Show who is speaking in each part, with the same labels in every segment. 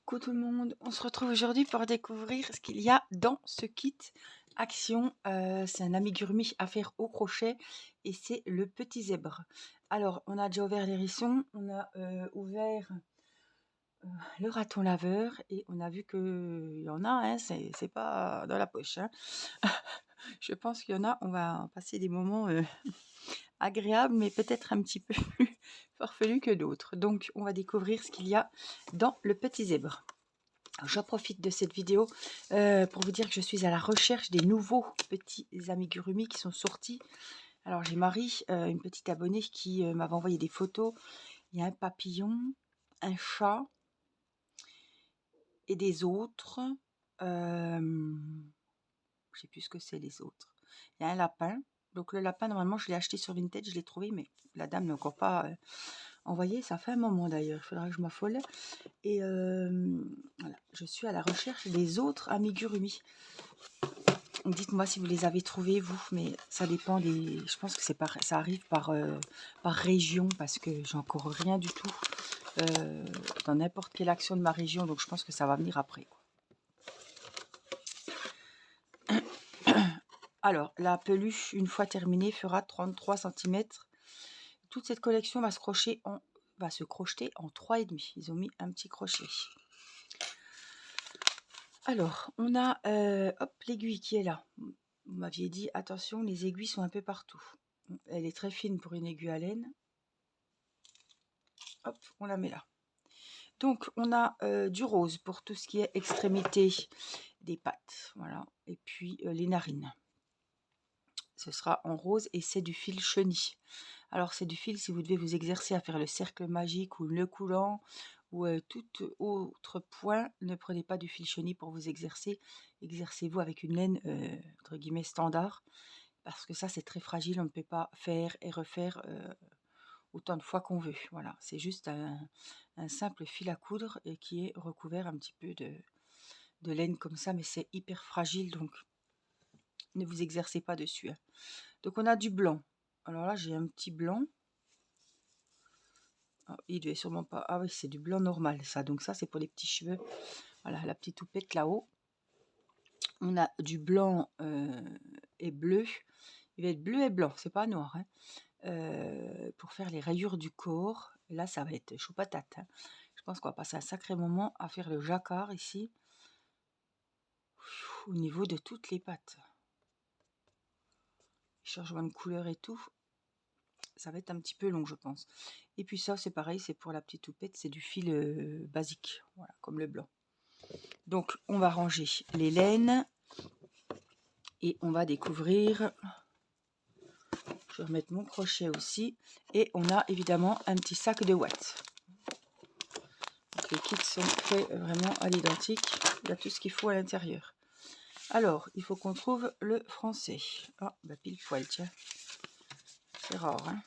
Speaker 1: Coucou tout le monde, on se retrouve aujourd'hui pour découvrir ce qu'il y a dans ce kit Action. C'est un amigurumi à faire au crochet et c'est le petit zèbre. Alors, on a déjà ouvert l'hérisson, on a ouvert le raton laveur et on a vu qu'il y en a, hein, c'est pas dans la poche, hein. Je pense qu'il y en a, on va passer des moments agréables, mais peut-être un petit peu plus farfelus que d'autres. Donc, on va découvrir ce qu'il y a dans le petit zèbre. Je profite de cette vidéo pour vous dire que je suis à la recherche des nouveaux petits amigurumi qui sont sortis. Alors j'ai Marie, une petite abonnée qui m'avait envoyé des photos. Il y a un papillon, un chat et des autres. Je sais plus ce que c'est les autres. Il y a un lapin. Donc le lapin, normalement, je l'ai acheté sur Vinted, je l'ai trouvé, mais la dame n'a encore pas envoyé. Ça fait un moment d'ailleurs, il faudra que je m'affole. Et voilà, je suis à la recherche des autres amigurumi. Dites-moi si vous les avez trouvés, vous, mais ça dépend des... Je pense que ça arrive par région, parce que j'ai encore rien du tout dans n'importe quelle action de ma région, donc je pense que ça va venir après, quoi. Alors, la peluche, une fois terminée, fera 33 cm. Toute cette collection va se crocheter en 3,5. Ils ont mis un petit crochet. Alors, on a hop, l'aiguille qui est là. Vous m'aviez dit, attention, les aiguilles sont un peu partout. Elle est très fine pour une aiguille à laine. Hop, on la met là. Donc, on a du rose pour tout ce qui est extrémité des pattes. Voilà. Et puis, les narines. Ce sera en rose et c'est du fil chenille. Alors, c'est du fil si vous devez vous exercer à faire le cercle magique ou le coulant ou tout autre point. Ne prenez pas du fil chenille pour vous exercer. Exercez-vous avec une laine, entre guillemets, standard. Parce que ça, c'est très fragile. On ne peut pas faire et refaire autant de fois qu'on veut. Voilà, c'est juste un simple fil à coudre et qui est recouvert un petit peu de laine comme ça, mais c'est hyper fragile, donc ne vous exercez pas dessus, hein. Donc on a du blanc. Alors là, j'ai un petit blanc. Ah, il devait sûrement pas... Ah oui, c'est du blanc normal, ça. Donc ça, c'est pour les petits cheveux. Voilà, la petite toupette là-haut. On a du blanc et bleu. Il va être bleu et blanc, c'est pas noir, hein. Pour faire les rayures du corps. Et là, ça va être chaud patate, hein. Je pense qu'on va passer un sacré moment à faire le jacquard ici, au niveau de toutes les pattes. Changement de couleur et tout, ça va être un petit peu long, je pense. Et puis ça, c'est pareil, c'est pour la petite toupette, c'est du fil basique, voilà, comme le blanc. Donc, on va ranger les laines et on va découvrir... Je vais remettre mon crochet aussi. Et on a évidemment un petit sac de watts. Donc, les kits sont faits vraiment à l'identique. Il y a tout ce qu'il faut à l'intérieur. Alors, il faut qu'on trouve le français. Ah, bah pile poil, tiens. C'est rare, hein.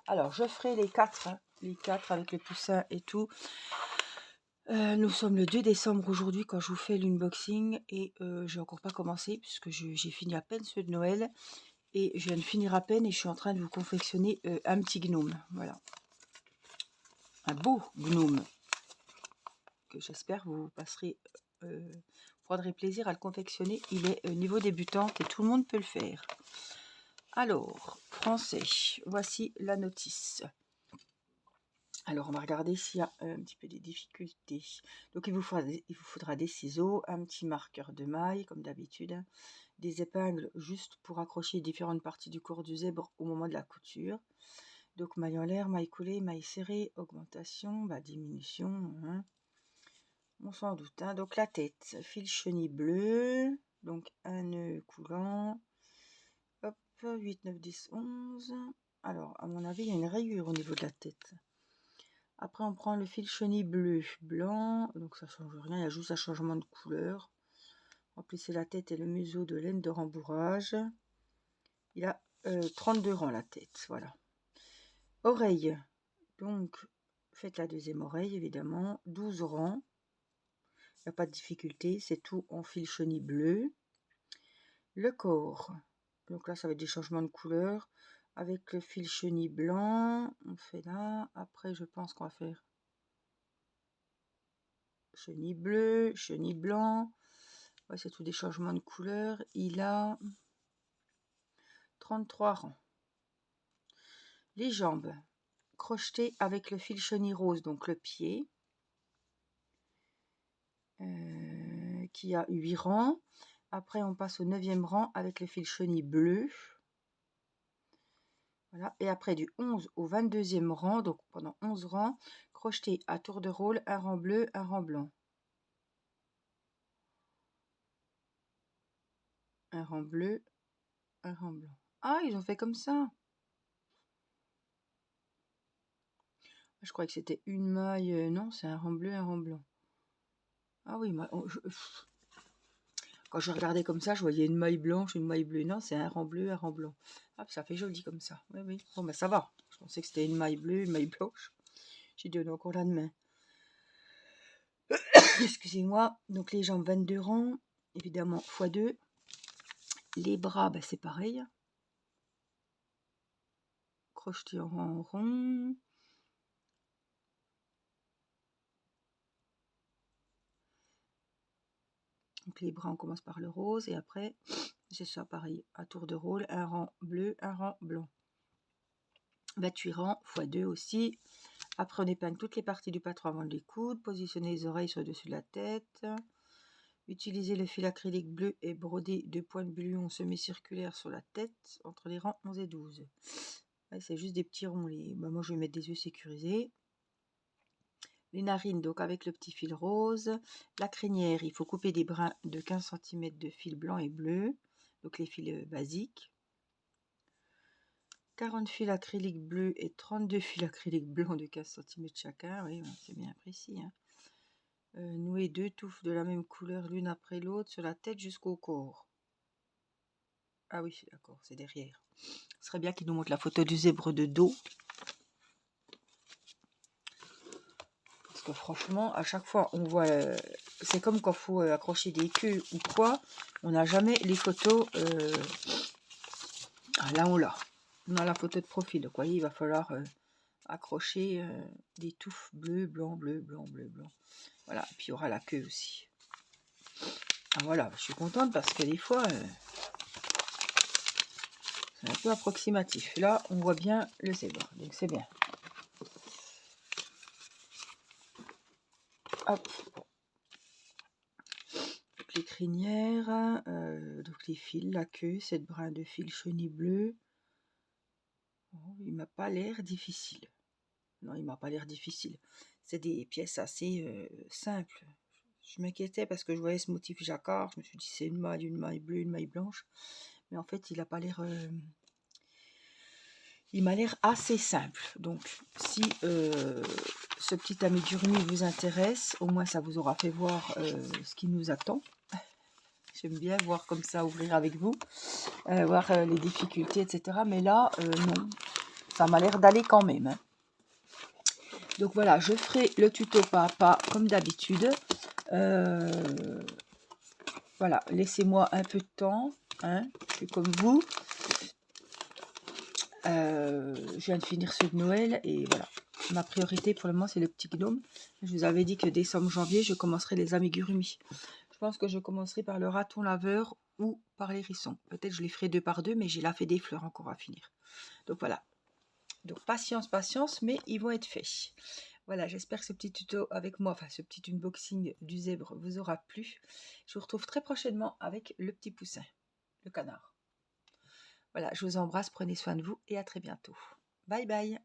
Speaker 1: Alors, je ferai les 4, hein, les 4 avec le poussin et tout. Nous sommes le 2 décembre aujourd'hui quand je vous fais l'unboxing et j'ai encore pas commencé puisque j'ai fini à peine ceux de Noël et je viens de finir à peine et je suis en train de vous confectionner un petit gnome, voilà, un beau gnome que j'espère vous passerez, prendrez plaisir à le confectionner. Il est niveau débutante et tout le monde peut le faire. Alors, français, voici la notice. Alors, on va regarder s'il y a un petit peu des difficultés. Donc, il vous faudra des ciseaux, un petit marqueur de maille, comme d'habitude, des épingles juste pour accrocher différentes parties du corps du zèbre au moment de la couture. Donc, maille en l'air, maille coulée, maille serrée, augmentation, diminution, hein. On s'en doute, hein. Donc, la tête, fil chenille bleu, donc un nœud coulant. Hop, 8, 9, 10, 11. Alors, à mon avis, il y a une rayure au niveau de la tête. Après, on prend le fil chenille bleu, blanc, donc ça change rien, il y a juste un changement de couleur. Remplissez la tête et le museau de laine de rembourrage. Il a 32 rangs la tête, voilà. Oreille, donc faites la deuxième oreille évidemment, 12 rangs. Il n'y a pas de difficulté, c'est tout en fil chenille bleu. Le corps, donc là ça va être des changements de couleur. Avec le fil chenille blanc, on fait là. Après, je pense qu'on va faire chenille bleue, chenille blanc. Ouais, c'est tout des changements de couleur. Il a 33 rangs. Les jambes, crochetées avec le fil chenille rose, donc le pied, qui a 8 rangs. Après, on passe au 9e rang avec le fil chenille bleu. Voilà. Et après, du 11 au 22e rang, donc pendant 11 rangs, crocheté à tour de rôle, un rang bleu, un rang blanc. Un rang bleu, un rang blanc. Ah, ils ont fait comme ça. Je croyais que c'était une maille. Non, c'est un rang bleu, un rang blanc. Ah oui, quand je regardais comme ça, je voyais une maille blanche, une maille bleue. Non, c'est un rang bleu, un rang blanc. Ah, ça fait joli comme ça. Oui, oui. Bon, ben ça va. Je pensais que c'était une maille bleue, une maille blanche. J'ai donné encore la main. Excusez-moi. Donc les jambes, 22 rangs. Évidemment, x2. Les bras, ben, c'est pareil. Crocheté en rang rond. Donc les bras, on commence par le rose. Et après, c'est ça, pareil. À tour de rôle, un rang bleu, un rang blanc. 28 rangs, x2 aussi. Après, on épingle toutes les parties du patron avant de les coudre. Positionnez les oreilles sur le dessus de la tête. Utilisez le fil acrylique bleu et broder 2 points de buluon semi-circulaires sur la tête entre les rangs 11 et 12. Ouais, c'est juste des petits ronds. Moi, je vais mettre des yeux sécurisés. Les narines, donc avec le petit fil rose. La crinière, il faut couper des brins de 15 cm de fil blanc et bleu. Donc les fils basiques. 40 fils acryliques bleus et 32 fils acryliques blancs de 15 cm chacun. Oui, c'est bien précis. Hein. Nouer 2 touffes de la même couleur l'une après l'autre sur la tête jusqu'au corps. Ah oui, d'accord, c'est derrière. Ce serait bien qu'il nous montre la photo du zèbre de dos. Parce que franchement, à chaque fois, on voit... c'est comme quand il faut accrocher des queues ou quoi. On n'a jamais les photos... là, on l'a. On a la photo de profil. Donc, vous voyez, il va falloir accrocher des touffes bleues, blanc, bleu, blanc, bleu, blanc. Voilà, et puis il y aura la queue aussi. Ah, voilà, je suis contente parce que des fois... c'est un peu approximatif. Là, on voit bien le zèbre, donc c'est bien. Hop. Donc les crinières, donc les fils, la queue, cette brin de fil chenille bleu. Oh, il m'a pas l'air difficile. Non, il m'a pas l'air difficile. C'est des pièces assez simples. Je m'inquiétais parce que je voyais ce motif jacquard. Je me suis dit c'est une maille bleue, une maille blanche. Mais en fait, il a pas l'air... il m'a l'air assez simple. Donc, si ce petit amigurumi vous intéresse, au moins ça vous aura fait voir ce qui nous attend. J'aime bien voir comme ça, ouvrir avec vous, voir les difficultés, etc. Mais là, non, ça m'a l'air d'aller quand même. Hein. Donc voilà, je ferai le tuto pas à pas comme d'habitude. Voilà, laissez-moi un peu de temps. Hein, je suis comme vous. Je viens de finir ceux de Noël et voilà. Ma priorité pour le moment, c'est le petit gnome. Je vous avais dit que décembre, janvier, je commencerai les amigurumi. Je pense que je commencerai par le raton laveur ou par l'hérisson. Peut-être je les ferai 2 par 2, mais j'ai la fée des fleurs encore à finir. Donc voilà. Donc patience, patience, mais ils vont être faits. Voilà, j'espère que ce petit tuto avec moi, enfin ce petit unboxing du zèbre vous aura plu. Je vous retrouve très prochainement avec le petit poussin, le canard. Voilà, je vous embrasse, prenez soin de vous et à très bientôt. Bye bye.